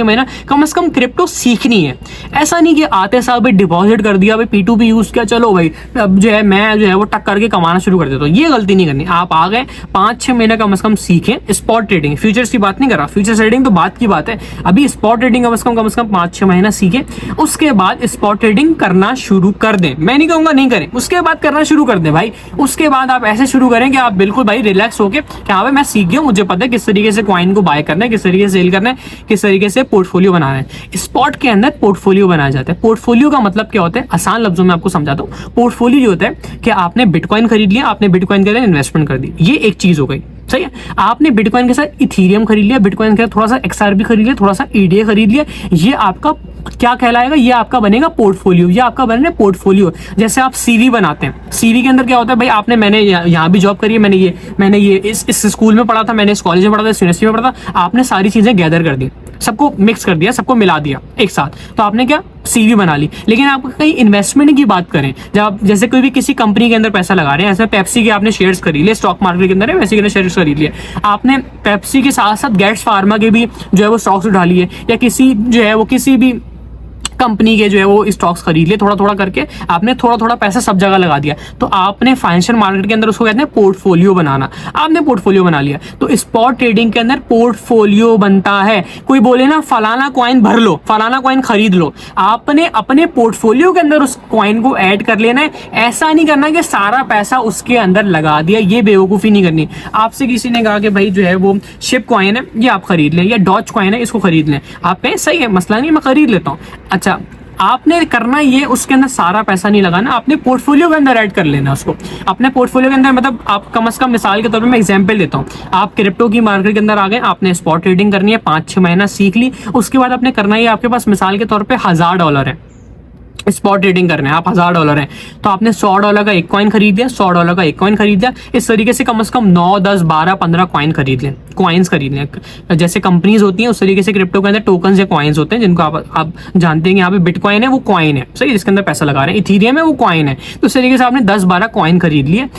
महीना कम से कम क्रिप्टो सीखनी है। ऐसा नहीं कि आते साल भाई डिपॉजिट कर दिया, भाई P2P यूज किया, चलो भाई अब जो है मैं जो है वो टक करके कमाना शुरू कर देता हूँ। ये गलती नहीं करनी। आप आ गए 5-6 महीना कम से कम सीखें स्पॉट ट्रेडिंग, फ्यूचर्स की बात नहीं कर रहा, फ्यूचर ट्रेडिंग तो बात की बात है, अभी स्पॉट ट्रेडिंग कम से कम 5-6 महीना सीखें, उसके बाद स्पॉट ट्रेडिंग करना शुरू कर दें। मैं नहीं कहूंगा नहीं करें, उसके बाद करना शुरू कर दें भाई। उसके बाद आप ऐसे शुरू करें कि आप बिल्कुल भाई रिलैक्स होके कि हाँ भाई मैं सीख गया, मुझे पता है किस तरीके से कॉइन को बाय करना है, किस तरीके से सेल करना है, किस तरीके से पोर्टफोलियो बनाना है। स्पॉट के अंदर पोर्टफोलियो बनाया जाता है। पोर्टफोलियो का मतलब क्या होता है, आसान लफ्जों में आपको समझाता हूँ। पोर्टफोलियो जो होता है कि आपने बिटकॉइन खरीद लिया, आपने बिटकॉइन के अंदर इन्वेस्टमेंट कर दी, ये एक चीज हो गई, सही है। आपने बिटकॉइन के साथ इथेरियम खरीद लिया, बिटकॉइन के साथ थोड़ा सा XRP खरीद लिया, थोड़ा सा EDA खरीद लिया, ये आपका क्या कहलाएगा, ये आपका बनेगा पोर्टफोलियो, ये आपका बने पोर्टफोलियो। जैसे आप CV बनाते हैं, CV के अंदर क्या होता है भाई, आपने मैंने यहाँ भी जॉब करी है, मैंने ये इस स्कूल में पढ़ा था, मैंने इस कॉलेज में पढ़ा था, इस यूनिवर्सिटी में पढ़ा था, आपने सारी चीजें गैदर कर दी, सबको मिक्स कर दिया, सबको मिला दिया एक साथ, तो आपने क्या CV बना ली। लेकिन आप कहीं इन्वेस्टमेंट की बात करें, जब जैसे कोई भी किसी कंपनी के अंदर पैसा लगा रहे हैं, ऐसे पेप्सी के आपने शेयर्स खरीद लिए, स्टॉक मार्केट के अंदर है वैसे के शेयर्स खरीद लिए, आपने पेप्सी के साथ साथ गेट्स फार्मा के भी जो है वो स्टॉक्स उठा लिए, या किसी जो है वो किसी भी कंपनी के जो है वो स्टॉक्स खरीद लिए, थोड़ा थोड़ा करके आपने थोड़ा थोड़ा पैसा सब जगह लगा दिया। तो आपने फाइनेंशियल मार्केट के अंदर उसको कहते हैं पोर्टफोलियो बनाना, आपने पोर्टफोलियो बना लिया। तो स्पॉट ट्रेडिंग के अंदर पोर्टफोलियो बनता है। कोई बोले ना फलाना कॉइन भर लो, फलाना कॉइन खरीद लो, आपने अपने पोर्टफोलियो के अंदर उस कॉइन को ऐड कर लेना है। ऐसा नहीं करना कि सारा पैसा उसके अंदर लगा दिया, ये बेवकूफ़ी नहीं करनी। आपसे किसी ने कहा कि भाई जो है वो शिप कॉइन है ये आप खरीद लें, या डॉज कॉइन है इसको खरीद लें, आप कहें सही है मसला नहीं मैं खरीद लेता हूँ। अच्छा, आपने करना ये उसके अंदर सारा पैसा नहीं लगाना, आपने पोर्टफोलियो के अंदर ऐड कर लेना उसको अपने पोर्टफोलियो के अंदर। मतलब आप कम से कम मिसाल के तौर पे मैं एग्जांपल देता हूँ, आप क्रिप्टो की मार्केट के अंदर आ गए, आपने स्पॉट ट्रेडिंग करनी है, 5-6 महीना सीख ली, उसके बाद आपने करना है, आपके पास मिसाल के तौर पे $1000 है, स्पॉट ट्रेडिंग करना है, आप $1000 है, तो आपने $100 का एक कॉइन खरीद लिया, $100 का एक कॉइन खरीद लिया। इस तरीके से कम 9, 10, 12, 15 कॉइन खरीद लें, कॉइन्स खरीद लें। जैसे कंपनीज होती हैं उस तरीके से क्रिप्टो के अंदर टोकन्स या कॉइन्स होते हैं, जिनको आप जानते हैं। यहाँ पे बिटकॉइन है वो कॉइन है, सही, जिसके अंदर पैसा लगा रहे हैं। इथेरियम है वो कॉइन है। तो इस तरीके से आपने 10-12 कॉइन खरीद लिए।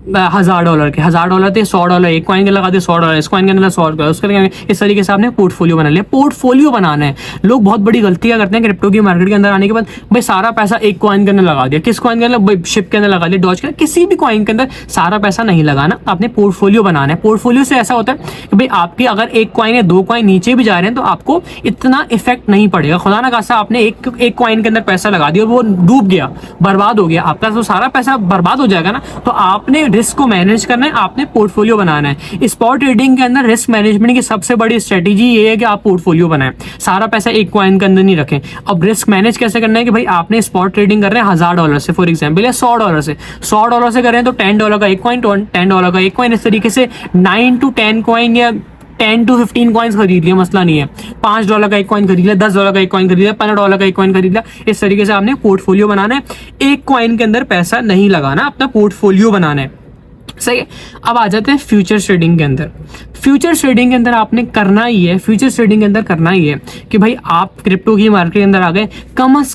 $1000 के, $1000 थे, $100 एक कॉइन के लगा दिए, $100 इस कॉइन के अंदर, $100 उसके, इस तरीके से आपने पोर्टफोलियो बना लिया। पोर्टफोलियो बनाना है, लोग बहुत बड़ी गलतियां करते हैं क्रिप्टो की मार्केट के अंदर आने के बाद, भाई सारा पैसा एक कॉइन के अंदर लगा दिया। किस कॉइन के अंदर? भाई शिप के अंदर लगा दिया, डॉज के, किसी भी कॉइन के अंदर सारा पैसा नहीं लगाना, आपने पोर्टफोलियो बनाना है। पोर्टफोलियो से ऐसा होता है कि भाई आपके अगर एक कॉइन या दो कॉइन नीचे भी जा रहे हैं तो आपको इतना इफेक्ट नहीं पड़ेगा। खुदा ना खास्ता आपने एक कॉइन के अंदर पैसा लगा दिया और वो डूब गया, बर्बाद हो गया, आपका तो सारा पैसा बर्बाद हो जाएगा ना। तो आपने रिस्क को मैनेज करना है, आपने पोर्टफोलियो बनाना है। स्पॉट ट्रेडिंग के अंदर रिस्क मैनेजमेंट की सबसे बड़ी स्ट्रेटेजी ये है कि आप पोर्टफोलियो बनाएं, सारा पैसा एक कॉइन के अंदर नहीं रखें। अब रिस्क मैनेज कैसे करना है कि भाई आपने स्पॉट ट्रेडिंग कर रहे हैं $1000 से फॉर एग्जाम्पल, या $100 से, $100 से कर रहे हैं तो $10 का एक कॉइन, $10 का एक कॉइन, इस तरीके से 9 to 10 कॉइन या 10 to 15 कॉइन्स खरीद लिया, मसला नहीं है। $5 का एक कॉइन खरीद लिया, $10 का एक कॉइन खरीद लिया, $15 का एक कॉइन खरीद लिया। इस तरीके से आपने पोर्टफोलियो बनाना है, एक कॉइन के अंदर पैसा नहीं लगाना, अपना पोर्टफोलियो बनाना है, सही है। अब आ जाते हैं फ्यूचर ट्रेडिंग के अंदर। फ्यूचर ट्रेडिंग के अंदर आपने करना ही है, फ्यूचर ट्रेडिंग के अंदर करना ही है कि भाई आप क्रिप्टो की मार्केट के अंदर आ गए, कम से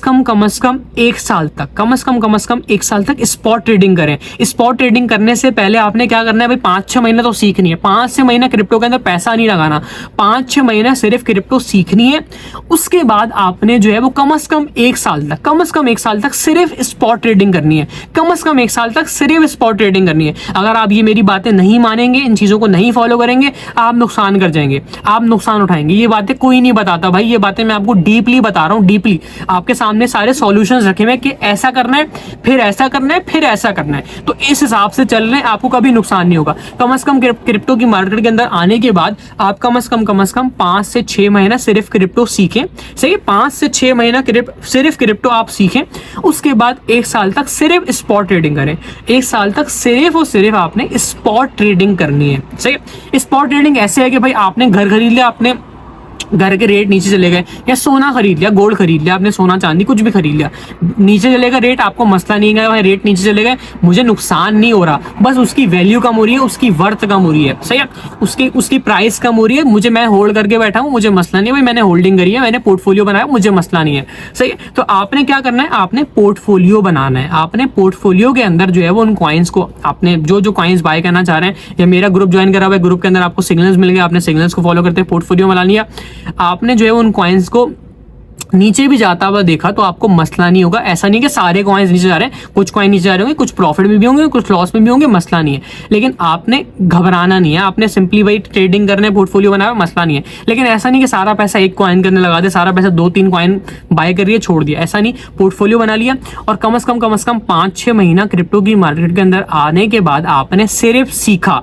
कम 1 साल तक, कम से कम 1 साल तक स्पॉट ट्रेडिंग करें। स्पॉट ट्रेडिंग करने से पहले आपने क्या करना है भाई, 5-6 महीना तो सीखनी है। 5-6 महीना क्रिप्टो के अंदर पैसा नहीं लगाना, 5-6 महीना सिर्फ क्रिप्टो सीखनी है। उसके बाद आपने जो है वो कम से कम 1 साल तक, कम से कम 1 साल तक सिर्फ स्पॉट ट्रेडिंग करनी है, कम से कम 1 साल तक सिर्फ स्पॉट ट्रेडिंग करनी है। अगर आप ये मेरी बातें नहीं मानेंगे, इन चीजों को नहीं फॉलो करेंगे, आप नुकसान कर जाएंगे, आप नुकसान उठाएंगे। ये बातें कोई नहीं बताता भाई, ये बातें मैं आपको डीपली बता रहा हूँ, डीपली आपके सामने सारे सॉल्यूशंस रखे हुए कि ऐसा करना है, फिर ऐसा करना है, फिर ऐसा करना है। तो इस हिसाब से चल रहे हैं, आपको कभी नुकसान नहीं होगा। कम से कम क्रिप्टो की मार्केट के अंदर आने के बाद आप कम से कम 5 से 6 महीना सिर्फ क्रिप्टो सीखें, सही, 5 से 6 महीना सिर्फ क्रिप्टो आप सीखें। उसके बाद 1 साल तक सिर्फ स्पॉट ट्रेडिंग करें, 1 साल तक सिर्फ और सिर्फ आपने स्पॉट ट्रेडिंग करनी है, सही। स्पॉट ट्रेडिंग ऐसे है कि भाई आपने घर खरीद लिया, आपने घर के रेट नीचे चले गए, या सोना खरीद लिया, गोल्ड खरीद लिया, आपने सोना चांदी कुछ भी खरीद लिया, नीचे चलेगा रेट, आपको मसला नहीं है भाई रेट नीचे चले गए, मुझे नुकसान नहीं हो रहा, बस उसकी वैल्यू कम हो रही है, उसकी वर्थ कम हो रही है, सही है, उसकी प्राइस कम हो रही है, मुझे, मैं होल्ड करके बैठा हूँ, मुझे मसला नहीं है भाई, मैंने होल्डिंग करी है, मैंने पोर्टफोलियो बनाया, मुझे मसला नहीं है, सही है। तो आपने क्या करना है, आपने पोर्टफोलियो बनाना है। आपने पोर्टफोलियो के अंदर जो है वो उन कॉइन्स को, आपने जो कॉइन्स बाय करना चाह रहे हैं, या मेरा ग्रुप ज्वाइन करा हुआ है, ग्रुप के अंदर आपको सिग्नल्स मिल गए, आपने सिग्नल्स को फॉलो करते पोर्टफोलियो बना लिया। आपने जो है उन कॉइन्स को नीचे भी जाता हुआ देखा तो आपको मसला नहीं होगा। ऐसा नहीं कि सारे कॉइन्स नीचे जा रहे हैं, कुछ कॉइन नीचे जा रहे होंगे, कुछ प्रॉफिट में भी होंगे, कुछ लॉस में भी होंगे, मसला नहीं है। लेकिन आपने घबराना नहीं है, आपने सिंपली भाई ट्रेडिंग करने, पोर्टफोलियो बनाया, मसला नहीं है। लेकिन ऐसा नहीं कि सारा पैसा एक कॉइन के अंदर लगा दे, सारा पैसा 2-3 कॉइन बाय करिए छोड़ दिया, ऐसा नहीं। पोर्टफोलियो बना लिया और कम से कम 5-6 महीना क्रिप्टो की मार्केट के अंदर आने के बाद आपने सिर्फ सीखा।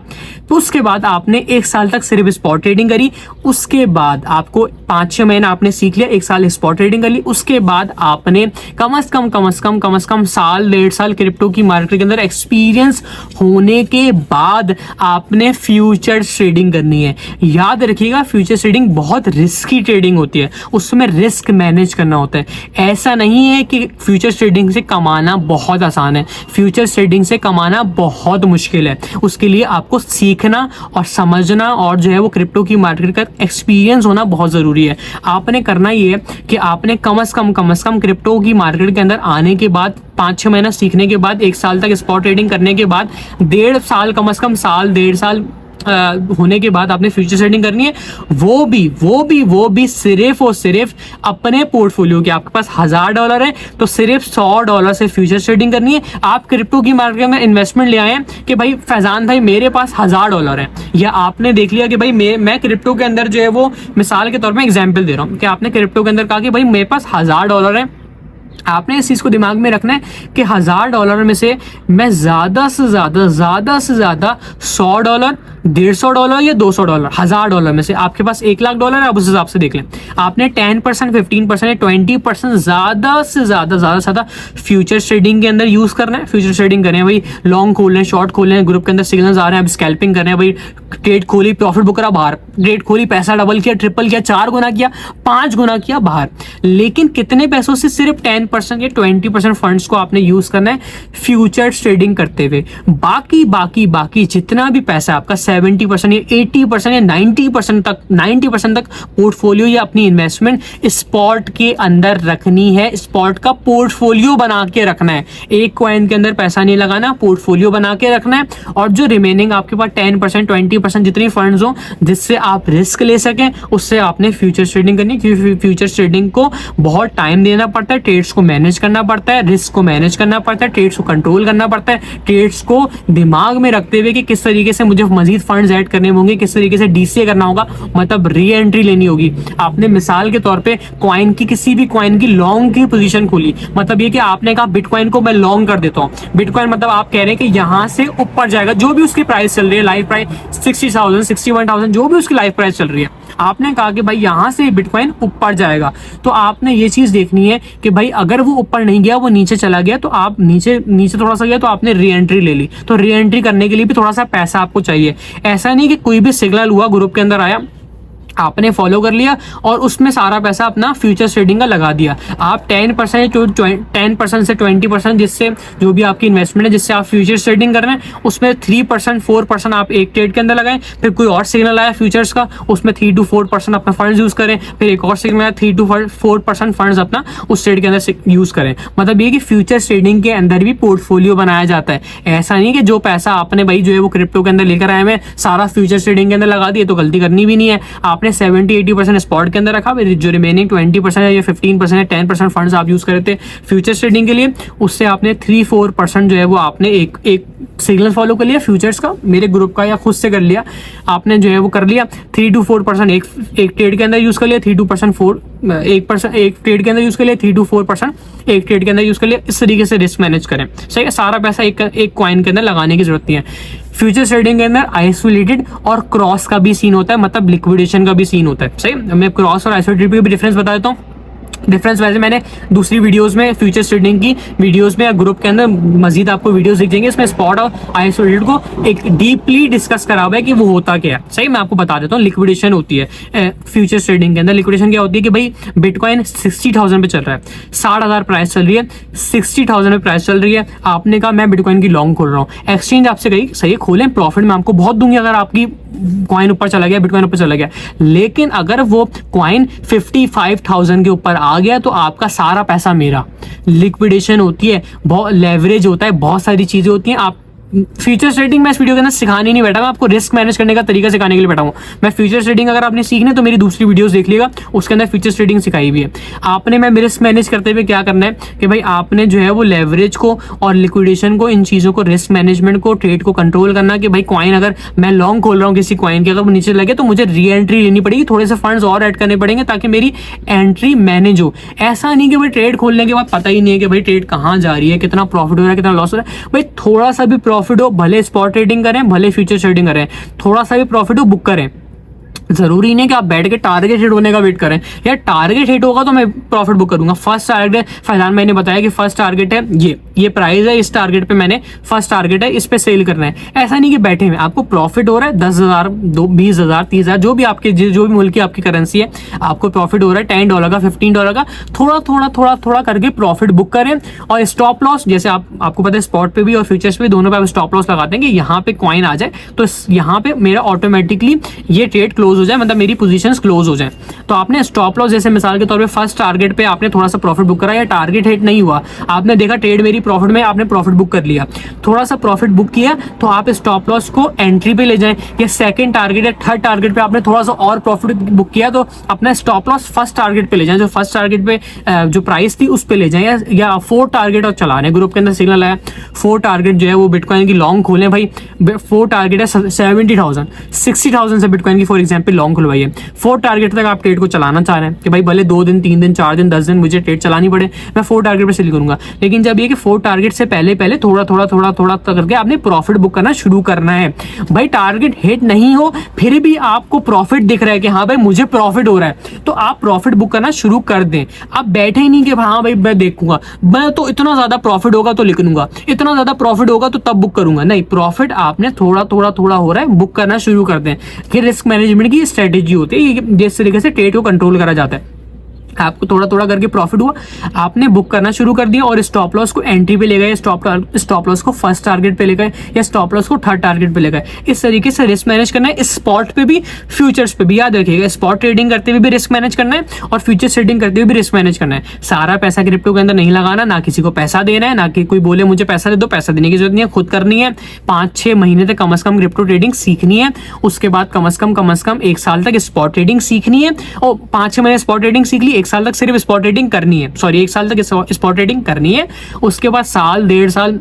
तो उसके बाद आपने 1 साल तक सिर्फ स्पॉट ट्रेडिंग करी। उसके बाद आपको 5-6 महीना आपने सीख लिया, 1 साल स्पॉट ट्रेडिंग कर ली। उसके बाद आपने कम से कम साल 1.5 साल क्रिप्टो की मार्केट के अंदर एक्सपीरियंस होने के बाद आपने फ्यूचर ट्रेडिंग करनी है। याद रखिएगा, फ्यूचर ट्रेडिंग बहुत रिस्की ट्रेडिंग होती है, उसमें रिस्क मैनेज करना होता है। ऐसा नहीं है कि फ्यूचर ट्रेडिंग से कमाना बहुत आसान है, फ्यूचर ट्रेडिंग से कमाना बहुत मुश्किल है। उसके लिए आपको सीखना और समझना और जो है वो क्रिप्टो की मार्केट का एक्सपीरियंस होना बहुत जरूरी है। आपने करना ये है कि आपने कम से कम क्रिप्टो की मार्केट के अंदर आने के बाद 5-6 महीना सीखने के बाद 1 साल तक स्पॉट ट्रेडिंग करने के बाद 1.5 साल, कम से कम साल 1.5 साल होने के बाद आपने फ्यूचर ट्रेडिंग करनी है। वो भी सिर्फ और सिर्फ अपने पोर्टफोलियो के, आपके पास $1000 है तो सिर्फ $100 से फ्यूचर ट्रेडिंग करनी है। आप क्रिप्टो की मार्केट में इन्वेस्टमेंट ले आए हैं कि भाई फैजान भाई मेरे पास $1000 है, या आपने देख लिया कि भाई मैं क्रिप्टो के अंदर जो है वो, मिसाल के तौर पर एग्जाम्पल दे रहा हूँ कि आपने क्रिप्टो के अंदर कहा कि भाई मेरे पास $1000 है। आपने इस चीज को दिमाग में रखना है कि $1000 में से मैं ज्यादा से ज्यादा $100, $150 या $200, $1000 में से आपके पास $1,00,000 है, आप उस हिसाब से देख लें। आपने 10%, 15%, 20% ज्यादा से ज्यादा फ्यूचर ट्रेडिंग के अंदर यूज करना है। फ्यूचर ट्रेडिंग करें भाई, लॉन्ग खोल रहे हैं, शॉर्ट खोल रहे हैं, ग्रुप के अंदर सिग्नल्स आ रहे हैं, अब स्कैल्पिंग कर रहे हैं भाई, ट्रेड खोली, प्रॉफिट बुक करा बाहर, ट्रेड खोली, पैसा डबल किया, ट्रिपल किया, 4 गुना किया, 5 गुना किया बाहर। लेकिन कितने पैसों से? सिर्फ 10% या 20% फंड्स को आपने यूज करना है फ्यूचर्स ट्रेडिंग करते हुए। बाकी जितना भी पैसा आपका 70% या 80% या 90% तक पोर्टफोलियो या अपनी इन्वेस्टमेंट स्पॉट के अंदर रखनी है। स्पॉट का पोर्टफोलियो बना के रखना है, एक कॉइन के अंदर पैसा नहीं लगाना, पोर्टफोलियो बना के रखना है। और जो रिमेनिंग आपके पास 10% 20% जितनी फंड्स हो जिससे आप रिस्क ले सकें, उससे आपने फ्यूचर्स ट्रेडिंग करनी है। क्योंकि फ्यूचर्स ट्रेडिंग को बहुत टाइम देना पड़ता है, ट्रेड्स को मैनेज करना पड़ता है, रिस्क को मैनेज करना पड़ता है, ट्रेड्स को कंट्रोल करना पड़ता है, ट्रेड्स को दिमाग में रखते हुए कि किस तरीके से मुझे मजीद फंड्स ऐड करने होंगे, किस तरीके से डीसीए करना होगा, मतलब री एंट्री लेनी होगी। आपने मिसाल के तौर पे कॉइन की, किसी भी कॉइन की लॉन्ग की पोजीशन खोली, मतलब ये कि आपने कहा बिटकॉइन को मैं लॉन्ग कर देता हूँ। बिटकॉइन मतलब आप कह रहे हैं कि यहां से ऊपर जाएगा, जो भी उसकी प्राइस चल रही है, लाइव प्राइस 60,000 61,000 जो भी उसकी लाइव प्राइस चल रही है, आपने कहा कि भाई यहां से बिटकॉइन ऊपर जाएगा। तो आपने ये चीज देखनी है कि भाई अगर वो ऊपर नहीं गया, वो नीचे चला गया, तो आप नीचे थोड़ा सा गया तो आपने री एंट्री ले ली। तो री एंट्री करने के लिए भी थोड़ा सा पैसा आपको चाहिए। ऐसा नहीं कि कोई भी सिग्नल हुआ, ग्रुप के अंदर आया, आपने फॉलो कर लिया और उसमें सारा पैसा अपना फ्यूचर्स ट्रेडिंग का लगा दिया। आप 10% से 20% जिससे जो भी आपकी इन्वेस्टमेंट है, जिससे आप फ्यूचर्स ट्रेडिंग कर रहे हैं, उसमें 3% 4% आप एक ट्रेड के अंदर लगाएं। फिर कोई और सिग्नल आया फ्यूचर्स का, उसमें 3 to 4% अपना फंड्स यूज करें। फिर एक और सिग्नल आया, 3 to 4% फंड्स अपना उस ट्रेड के अंदर यूज करें। मतलब ये कि फ्यूचर्स ट्रेडिंग के अंदर भी पोर्टफोलियो बनाया जाता है। ऐसा नहीं कि जो पैसा आपने भाई जो है वो क्रिप्टो के अंदर लेकर आए हैं सारा फ्यूचर्स ट्रेडिंग के अंदर लगा दिए, तो गलती करनी भी नहीं है। आपने 70-80% स्पॉट के अंदर रखा, जो रिमेनिंग 20% या 15% या 10% फंड्स आप यूज करे थे फ्यूचर्स ट्रेडिंग के लिए, उससे आपने 3-4% जो है वो आपने एक सिग्नल फॉलो कर लिया फ्यूचर्स का, मेरे ग्रुप का या खुद से कर लिया, आपने जो है वो कर लिया। 3 to 4% एक ट्रेड के अंदर यूज कर लिया, 3 to 1% एक ट्रेड के अंदर यूज कर लिया, 3 to 4% एक ट्रेड के अंदर यूज कर लिया। इस तरीके से रिस्क मैनेज करें, सही है। सारा पैसा एक कॉइन के अंदर लगाने की जरूरत नहीं है। फ्यूचर ट्रेडिंग के अंदर आइसोलेटेड और क्रॉस का भी सीन होता है, मतलब लिक्विडेशन का भी सीन होता है, सही। मैं क्रॉस और आइसोलेटेड के भी डिफरेंस बता देता हूँ। डिफरेंस वैसे मैंने दूसरी वीडियोस में, फ्यूचर ट्रेडिंग की वीडियोस में या ग्रुप के अंदर मजीद आपको वीडियोस दिख जाएंगे, इसमें स्पॉट और आइसोलेटेड को एक डीपली डिस्कस करा हुआ है कि वो होता क्या है, सही। मैं आपको बता देता हूँ। लिक्विडेशन होती है फ्यूचर ट्रेडिंग के अंदर। लिक्विडेशन क्या होती है कि भाई बिटकॉइन 60,000 पे चल रहा है, 60,000 प्राइस चल रही है, 60,000 पे प्राइस चल रही है। आपने कहा मैं बिटकॉइन की लॉन्ग खोल रहा हूँ, एक्सचेंज आपसे कही सही खोलें, प्रॉफिट मैं आपको बहुत दूंगी अगर आपकी कॉइन ऊपर चला गया, बिटकॉइन ऊपर चला गया। लेकिन अगर वो कॉइन 55,000 के ऊपर आ गया तो आपका सारा पैसा मेरा। लिक्विडेशन होती है, बहुत लेवरेज होता है, बहुत सारी चीजें होती हैं। आप फ्यूचर ट्रेडिंग मैं इस वीडियो के अंदर सिखाने नहीं बैठा, मैं आपको रिस्क मैनेज करने का तरीका सिखाने के लिए बैठा हूँ। मैं फ्यूचर ट्रेडिंग अगर आपने सीखने तो मेरी दूसरी वीडियोस देख लिएगा, उसके अंदर फ्यूचर ट्रेडिंग सिखाई हुई है। आपने मैं रिस्क मैनेज करते हुए क्या करना है कि भाई आपने जो है वो लेवरेज को और लिक्विडेशन को, इन चीज़ों को, रिस्क मैनेजमेंट को, ट्रेड को कंट्रोल करना कि भाई कॉइन अगर मैं लॉन्ग खोल रहा हूँ किसी कॉइन के, अगर वो नीचे लगे तो मुझे री एंट्री लेनी पड़ेगी, थोड़े से फंड्स और ऐड करने पड़ेंगे ताकि मेरी एंट्री मैनेज हो। ऐसा नहीं कि भाई ट्रेड खोलने के बाद पता ही नहीं है कि भाई ट्रेड कहाँ जा रही है, कितना प्रॉफिट हो रहा है, कितना लॉस हो रहा है। भाई थोड़ा सा भी प्रॉफिट हो, भले ट्रेडिंग करें भले फ्यूचर ट्रेडिंग करें, थोड़ा सा भी प्रॉफिट हो बुक करें। जरूरी नहीं कि आप बैठ के टारगेट हिट होने का वेट करें, या टारगेट हिट होगा तो मैं प्रॉफिट बुक करूंगा। फर्स्ट टारगेट फैजान मैंने बताया कि फर्स्ट टारगेट है ये प्राइस है, इस टारगेट पे मैंने फर्स्ट टारगेट है, इस पे सेल करना है। ऐसा नहीं कि बैठे हुए आपको प्रॉफिट हो रहा है 10,000 20,000 30,000 जो भी आपके जो भी मुल्क की आपकी करेंसी है, आपको प्रॉफिट हो रहा है $10 का $15 का, थोड़ा करके प्रॉफिट बुक करें। और स्टॉप लॉस जैसे आपको पता है स्पॉट पे भी और फ्यूचर्स पे दोनों पे आप स्टॉप लॉस लगाते हैं कि यहाँ पे कॉइन आ जाए तो यहाँ पे मेरा ऑटोमेटिकली ये ट्रेड क्लोज हो जाए, मतलब मेरी पोजीशंस क्लोज हो जाए। तो आपने स्टॉप लॉस जैसे मिसाल के तौर पे फर्स्ट टारगेट पे आपने थोड़ा सा प्रॉफिट बुक करा या टारगेट हिट नहीं हुआ, आपने देखा ट्रेड मेरी प्रॉफिट में, आपने प्रॉफिट बुक कर लिया, थोड़ा सा प्रॉफिट बुक किया तो आप स्टॉप लॉस को एंट्री पे ले जाएं। या सेकंड टारगेट या थर्ड टारगेट पे आपने थोड़ा सा और प्रॉफिट बुक किया तो अपना स्टॉप लॉस फर्स्ट टारगेट पे ले जाएं, जो फर्स्ट टारगेट पे जो प्राइस थी उस पे ले जाएं। या फोर्थ टारगेट और चला रहे ग्रुप के अंदर सिग्नल आया, फोर्थ टारगेट जो है वो बिटकॉइन की लॉन्ग खोलें। भाई फोर्थ टारगेट है 70,000 60,000 से बिटकॉइन की फॉर एग्जाम्पल लॉन्ग खुलवाइए। फोर्थ टारगेट तक आप ट्रेड को चलाना चाह रहे हैं कि भाई भले 2 दिन 3 दिन 4 दिन 10 दिन मुझे ट्रेड चलानी पड़े, मैं फोर्थ टारगेट पे सेल करूंगा। लेकिन जब ये कि फोर्थ टारगेट से पहले थोड़ा करके आपने प्रॉफिट बुक करना शुरू करना है। भाई टारगेट हिट नहीं हो फिर भी आपको प्रॉफिट दिख रहा है कि हाँ भाई मुझे प्रॉफिट हो रहा है, तो आप प्रॉफिट बुक करना शुरू कर दें। आप बैठे ही नहीं कि हाँ भाई मैं देखूंगा, मैं तो इतना ज्यादा प्रॉफिट होगा तो लिख लूंगा, इतना ज्यादा प्रॉफिट होगा तो तब बुक करूंगा। नहीं, प्रॉफिट आपने थोड़ा हो रहा है बुक करना शुरू कर दें। कि रिस्क मैनेजमेंट की स्ट्रेटेजी होती है, जिस तरीके से ट्रेड को कंट्रोल करा जाता है। आपको थोड़ा थोड़ा करके प्रॉफिट हुआ, आपने बुक करना शुरू कर दिया और स्टॉप लॉस को एंट्री पे ले गए, स्टॉप लॉस को फर्स्ट टारगेट पे ले गए या स्टॉप लॉस को थर्ड टारगेट पे ले गए। इस तरीके से रिस्क मैनेज करना है, स्पॉट पे भी फ्यूचर्स पे भी। याद रखिएगा, स्पॉट ट्रेडिंग करते हुए भी रिस्क मैनेज करना है और फ्यूचर ट्रेडिंग करते हुए भी रिस्क मैनेज करना है। सारा पैसा क्रिप्टो के अंदर नहीं लगाना, ना किसी को पैसा देना है, ना कि कोई बोले मुझे पैसा दे दो, पैसा देने की जरूरत नहीं है, खुद करनी है। 5-6 महीने तक कम से कम क्रिप्टो ट्रेडिंग सीखनी है, उसके बाद कम से कम 1 साल तक स्पॉट ट्रेडिंग सीखनी है और 5-6 महीने स्पॉट ट्रेडिंग सीख ली, 1 साल तक सिर्फ स्पॉट ट्रेडिंग करनी है, 1 साल तक स्पॉट ट्रेडिंग करनी है। उसके बाद साल 1.5 साल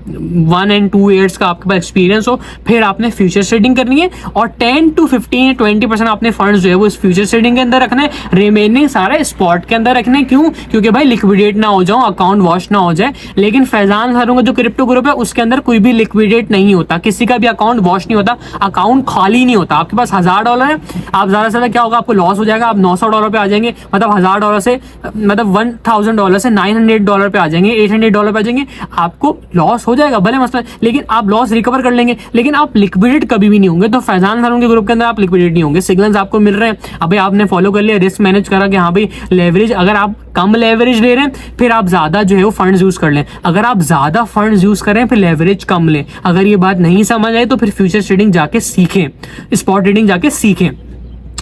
1 and 2 years का आपके पास एक्सपीरियंस हो, फिर आपने फ्यूचर ट्रेडिंग करनी है और 10 to 15 20% आपने फंड्स जो है वो इस फ्यूचर ट्रेडिंग के अंदर रखना है, रिमेनिंग सारा स्पॉट के अंदर रखना है। क्यों? क्योंकि भाई लिक्विडेट ना हो जाओ, अकाउंट वॉश ना हो जाए। लेकिन फैजान सरों का जो क्रिप्टो ग्रुप है उसके अंदर कोई भी लिक्विडेट नहीं होता, किसी का भी अकाउंट वॉश नहीं होता, अकाउंट खाली नहीं होता। आपके पास $1000 है, आप ज्यादा से ज्यादा क्या होगा, आपको लॉस हो जाएगा, आप $900 पे आ जाएंगे, मतलब $1000 से मतलब $1000 से $900 पे आ जाएंगे, $800 पे आ जाएंगे, आपको लॉस हो जाएगा भले मसला, लेकिन आप लॉस रिकवर कर लेंगे, लेकिन आप लिक्विडेट कभी भी नहीं होंगे। तो फैजान सरों के ग्रुप के अंदर आप लिक्विडेट नहीं होंगे, सिग्नल्स आपको मिल रहे हैं, अभी आपने फॉलो कर लिया, रिस्क मैनेज करा कि हाँ भाई लेवरेज, अगर आप कम लेवरेज ले रहे हैं फिर आप ज्यादा जो है वो फंड्स यूज कर लें, अगर आप ज्यादा फंड्स यूज करें फिर लेवरेज कम लें। अगर ये बात नहीं समझ आए तो फिर फ्यूचर ट्रेडिंग जाके सीखें, स्पॉट ट्रेडिंग जाके सीखें।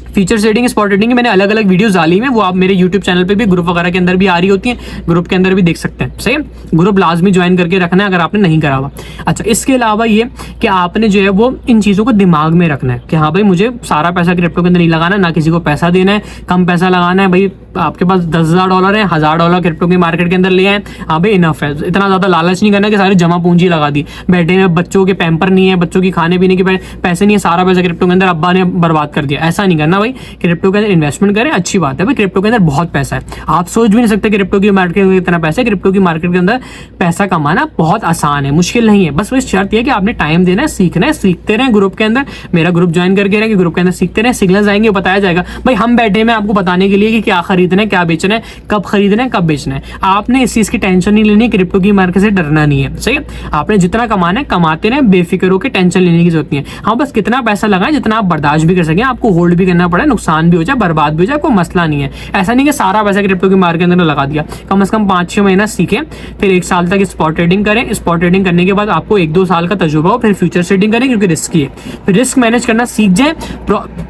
फ्यूचर ट्रेडिंग, स्पॉट ट्रेडिंग की मैंने अलग अलग वीडियोस डाली हैं, वो आप मेरे यूट्यूब चैनल पे भी, ग्रुप वगैरह के अंदर भी आ रही होती हैं, ग्रुप के अंदर भी देख सकते हैं। सही, ग्रुप लाजमी ज्वाइन करके रखना है अगर आपने नहीं करा हुआ। अच्छा, इसके अलावा ये कि आपने जो है वो इन चीज़ों को दिमाग में रखना है कि हाँ भाई मुझे सारा पैसा क्रिप्टो के अंदर नहीं लगाना, ना किसी को पैसा देना है, कम पैसा लगाना है। भाई आपके पास $10,000 है, $1000 क्रिप्टो के मार्केट के अंदर ले आए, हाँ भाई इनफ है। इतना ज़्यादा लालच नहीं करना कि सारी जमा पूंजी लगा दी, बैठे में बच्चों के पैम्पर नहीं है, बच्चों की खाने पीने के पैसे नहीं है, सारा पैसा क्रिप्टो के अंदर अब्बा ने बर्बाद कर दिया। ऐसा नहीं करना भाई, क्रिप्टो के अंदर इन्वेस्टमेंट करें, अच्छी बात है भाई, क्रिप्टो के अंदर बहुत पैसा है, आप सोच भी नहीं सकते क्रिप्टो की मार्केट में इतना पैसा है। क्रिप्टो की मार्केट के अंदर पैसा कमाना बहुत आसान है, मुश्किल नहीं है। बस वो शर्त है कि आपने टाइम देना है, सीखना है, सीखते रहें। ग्रुप के अंदर मेरा ग्रुप ज्वाइन करके रहें, ग्रुप के अंदर सीखते रहें, सिग्नल्स आएंगे, बताया जाएगा। भाई हम बैठे हैं आपको बताने के लिए कि क्या खरीदना है, क्या बेचना है, कब खरीदना है, कब बेचना है। आपने इस चीज की टेंशन नहीं लेनी, क्रिप्टो की मार्केट से डरना नहीं है। सही है, आपने जितना कमाना है कमाते रहें, बेफिक्र होकर टेंशन लेने की जरूरत नहीं है। हाँ बस कितना पैसा लगाएं जितना आप बर्दाश्त भी कर सकें, आपको होल्ड भी करना पड़े, नुकसान भी हो जाए, बर्बाद भी हो जाए, कोई मसला नहीं है। ऐसा नहीं कि सारा पैसा क्रिप्टो की मार्केट के अंदर लगा दिया। कम से कम 5-6 महीना सीखें, फिर 1 साल तक स्पॉट ट्रेडिंग करें। स्पॉट ट्रेडिंग करने के बाद आपको 1-2 साल का तजुर्बा हो, फिर फ्यूचर ट्रेडिंग करें क्योंकि रिस्की है। फिर रिस्क मैनेज करना सीख जाए।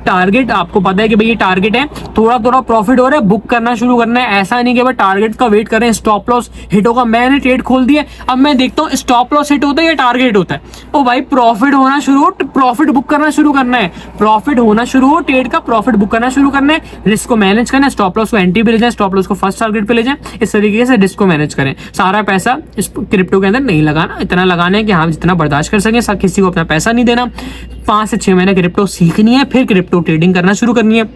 टारगेट आपको पता है कि भाई ये टारगेट है, थोड़ा थोड़ा प्रॉफिट हो रहा है, बुक करना शुरू करना है। ऐसा नहीं कि भाई टारगेट का वेट करें, स्टॉप लॉस हिट होगा, मैंने ट्रेड खोल दिया, अब मैं देखता हूँ स्टॉप लॉस हिट होता है या टारगेट होता है। ओ भाई प्रॉफिट होना शुरू हो, प्रॉफिट बुक करना शुरू करना है, प्रॉफिट होना शुरू हो, ट्रेड का प्रॉफिट बुक करना शुरू करना है, रिस्क को मैनेज करना है, स्टॉप लॉस को एंट्री पे ले जाए, स्टॉप लॉस को फर्स्ट टारगेट पे ले जाए। इस तरीके से रिस्क को मैनेज करें। सारा पैसा इस क्रिप्टो के अंदर नहीं लगाना, इतना लगाना है कि हाँ जितना बर्दाश्त कर सकें, किसी को अपना पैसा नहीं देना। 5 से 6 महीने क्रिप्टो सीखनी है, फिर क्रिप्टो ट्रेडिंग करना शुरू करनी है।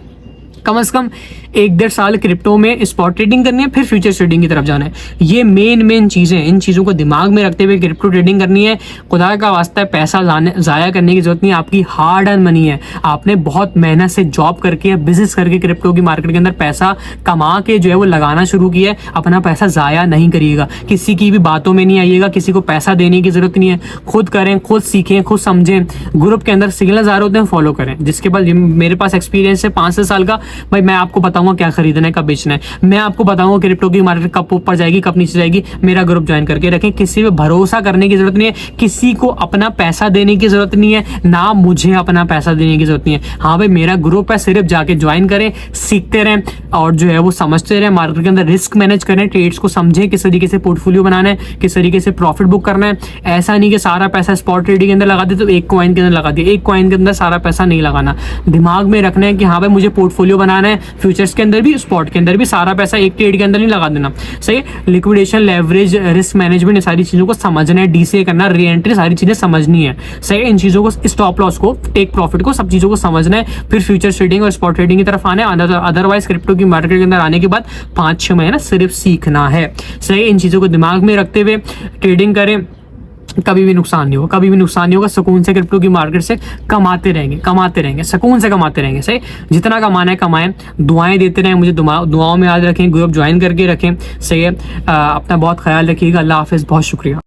कम से कम 1-1.5 साल क्रिप्टो में स्पॉट ट्रेडिंग करनी है, फिर फ्यूचर ट्रेडिंग की तरफ जाना है। ये मेन चीज़ें, इन चीज़ों को दिमाग में रखते हुए क्रिप्टो ट्रेडिंग करनी है। खुदा का वास्ता है, पैसा ज़ाया करने की जरूरत नहीं है, आपकी हार्ड अर्न मनी है। आपने बहुत मेहनत से जॉब करके, बिजनेस करके क्रिप्टो की मार्केट के अंदर पैसा कमा के जो है वो लगाना शुरू किया है। अपना पैसा ज़ाया नहीं करिएगा, किसी की भी बातों में नहीं आइएगा, किसी को पैसा देने की जरूरत नहीं है। खुद करें, खुद सीखें, खुद समझें। ग्रुप के अंदर सिग्नल्स आ रहे होते हैं, फॉलो करें। जिसके बाद मेरे पास एक्सपीरियंस है 5 साल का, भाई मैं आपको बताऊंगा क्या खरीदना है, कब बेचना है, मैं आपको बताऊंगा क्रिप्टो की मार्केट कब ऊपर जाएगी, कब नीचे जाएगी। मेरा ग्रुप ज्वाइन करके रखें। किसी पे भरोसा करने की जरूरत नहीं है, किसी को अपना पैसा देने की जरूरत नहीं है, ना मुझे अपना पैसा देने की जरूरत नहीं है। हाँ भाई मेरा ग्रुप है, सिर्फ जाके ज्वाइन करें, सीखते रहें और जो है वो समझते रहें। मार्केट के अंदर रिस्क मैनेज करें, ट्रेड्स को समझें, किस तरीके से पोर्टफोलियो बनाना है, किस तरीके से प्रॉफिट बुक करना है। ऐसा नहीं कि सारा पैसा स्पॉट ट्रेडिंग के अंदर लगा दे तो एक कॉइन के अंदर लगा दिया, एक कॉइन के अंदर सारा पैसा नहीं लगाना। दिमाग में रखना है कि हाँ भाई मुझे पोर्टफोलियो बनाना है, फ्यूचर्स के अंदर भी, स्पॉट के अंदर भी। सारा पैसा एक ट्रेड के अंदर नहीं लगा देना। सही, लिक्विडेशन, लेवरेज, रिस्क मैनेजमेंट, ये सारी चीजों को समझना है, डीसीए करना, री एंट्री, सारी चीजें समझनी है। सही, इन चीजों को, स्टॉप लॉस को, टेक प्रॉफिट को, सब चीजों को समझना है, फिर फ्यूचर ट्रेडिंग और स्पॉट ट्रेडिंग की तरफ आना है। अदरवाइज क्रिप्टो की मार्केट के अंदर आने के बाद 5-6 महीना सिर्फ सीखना है। सही, इन चीजों को दिमाग में रखते हुए ट्रेडिंग करें, कभी भी नुकसान नहीं होगा, कभी भी नुकसान नहीं होगा। सुकून से क्रिप्टो की मार्केट से कमाते रहेंगे, सुकून से कमाते रहेंगे। सही, जितना कमाना है कमाएं, दुआएं देते रहें, मुझे दुआओं में याद रखें, ग्रुप ज्वाइन करके रखें। सही है, अपना बहुत ख्याल रखिएगा। अल्लाह हाफिज़, बहुत शुक्रिया।